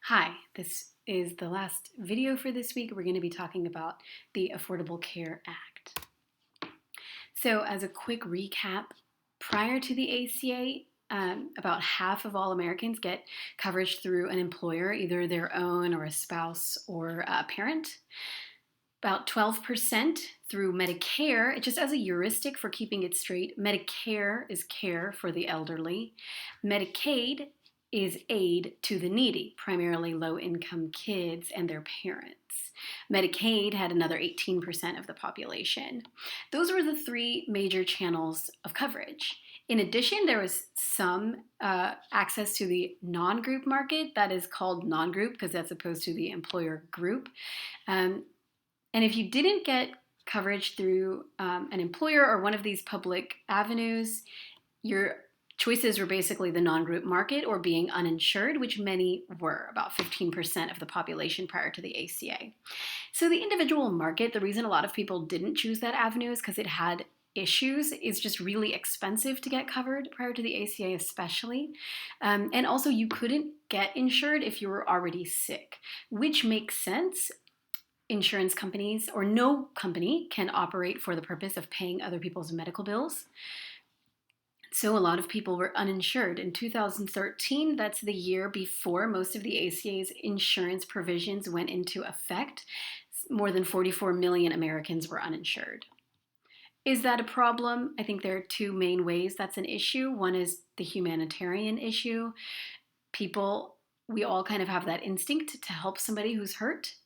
Hi, this is the last video for this week. We're going to be talking about the Affordable Care Act. So, as a quick recap, prior to the ACA, about half of all Americans get coverage through an employer, either their own or a spouse or a parent. About 12% through Medicare. Just as a heuristic for keeping it straight, Medicare is care for the elderly. Medicaid is aid to the needy, primarily low-income kids and their parents. Medicaid had another 18% of the population. Those were the three major channels of coverage. In addition, there was some access to the non-group market. That is called non-group because that's opposed to the employer group. And if you didn't get coverage through an employer or one of these public avenues, your choices were basically the non-group market or being uninsured, which many were, about 15% of the population prior to the ACA. So the individual market, the reason a lot of people didn't choose that avenue is because it had issues. It's just really expensive to get covered prior to the ACA especially. And also you couldn't get insured if you were already sick, which makes sense. Insurance companies or no company can operate for the purpose of paying other people's medical bills. So a lot of people were uninsured. In 2013, that's the year before most of the ACA's insurance provisions went into effect, more than 44 million Americans were uninsured. Is that a problem? I think there are two main ways that's an issue. One is the humanitarian issue. We all kind of have that instinct to help somebody who's hurt.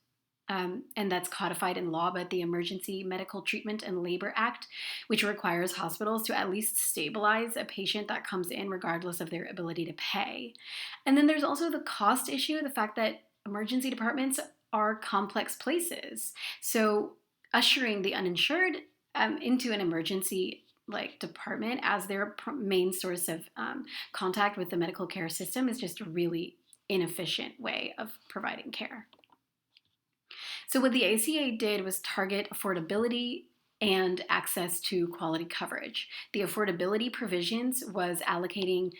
And that's codified in law by the Emergency Medical Treatment and Labor Act, which requires hospitals to at least stabilize a patient that comes in regardless of their ability to pay. And then there's also the cost issue, the fact that emergency departments are complex places. So ushering the uninsured into an emergency department as their main source of contact with the medical care system is just a really inefficient way of providing care. So what the ACA did was target affordability and access to quality coverage. The affordability provisions was allocating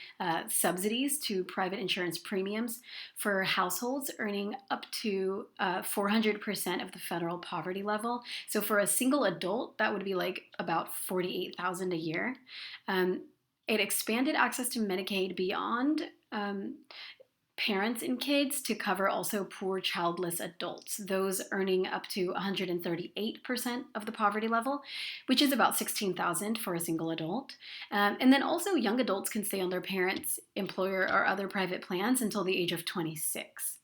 subsidies to private insurance premiums for households earning up to 400% of the federal poverty level. So for a single adult, that would be like about $48,000 a year. It expanded access to Medicaid beyond parents and kids to cover also poor childless adults, those earning up to 138% of the poverty level, which is about $16,000 for a single adult. And then also young adults can stay on their parents' employer or other private plans until the age of 26.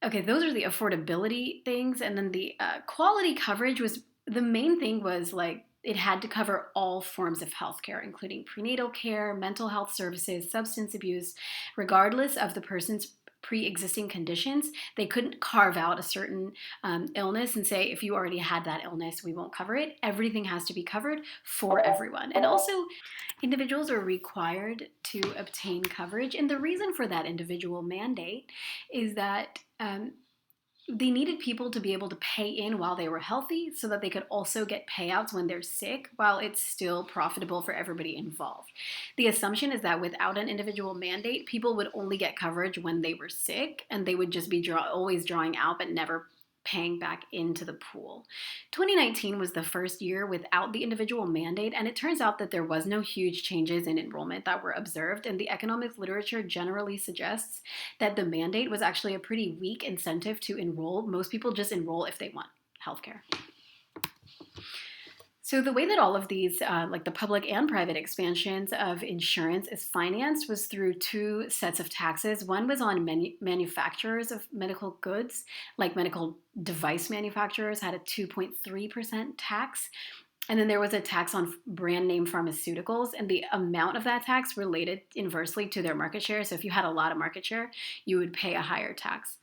Okay, those are the affordability things. And then the quality coverage was, the main thing was it had to cover all forms of healthcare, including prenatal care, mental health services, substance abuse, regardless of the person's pre-existing conditions. They couldn't carve out a certain illness and say, if you already had that illness, we won't cover it. Everything has to be covered for everyone. And also, individuals are required to obtain coverage. And the reason for that individual mandate is that they needed people to be able to pay in while they were healthy so that they could also get payouts when they're sick while it's still profitable for everybody involved. The assumption is that without an individual mandate, people would only get coverage when they were sick and they would just be always drawing out but never paying back into the pool. 2019 was the first year without the individual mandate, and it turns out that there was no huge changes in enrollment that were observed, and the economic literature generally suggests that the mandate was actually a pretty weak incentive to enroll. Most people just enroll if they want healthcare. So the way that all of these, the public and private expansions of insurance is financed was through two sets of taxes. One was on manufacturers of medical goods, like medical device manufacturers had a 2.3% tax. And then there was a tax on brand name pharmaceuticals, and the amount of that tax related inversely to their market share. So if you had a lot of market share, you would pay a higher tax.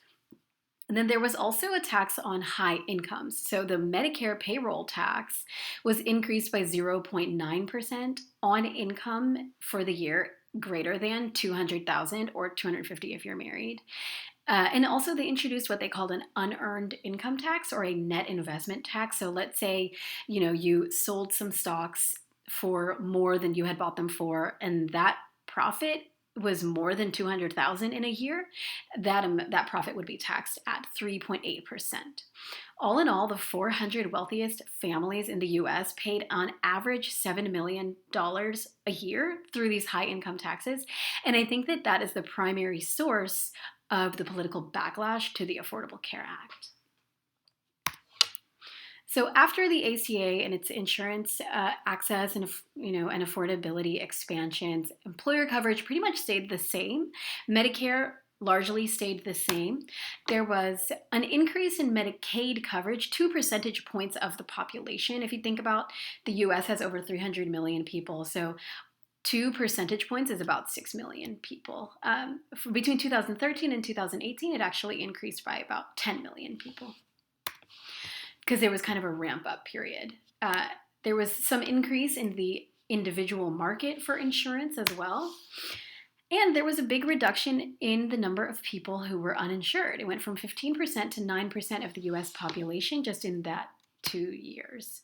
And then there was also a tax on high incomes. So the Medicare payroll tax was increased by 0.9% on income for the year greater than 200,000 or 250 if you're married. And also they introduced what they called an unearned income tax or a net investment tax. So let's say, you sold some stocks for more than you had bought them for, and that profit was more than 200,000 in a year, that profit would be taxed at 3.8%. All in all, the 400 wealthiest families in the US paid on average $7 million a year through these high income taxes. And I think that that is the primary source of the political backlash to the Affordable Care Act. So after the ACA and its insurance access and and affordability expansions, employer coverage pretty much stayed the same. Medicare largely stayed the same. There was an increase in Medicaid coverage, 2 percentage points of the population. If you think about, the US has over 300 million people, so 2 percentage points is about 6 million people. Between 2013 and 2018, it actually increased by about 10 million people, because there was kind of a ramp up period. There was some increase in the individual market for insurance as well. And there was a big reduction in the number of people who were uninsured. It went from 15% to 9% of the US population just in that 2 years.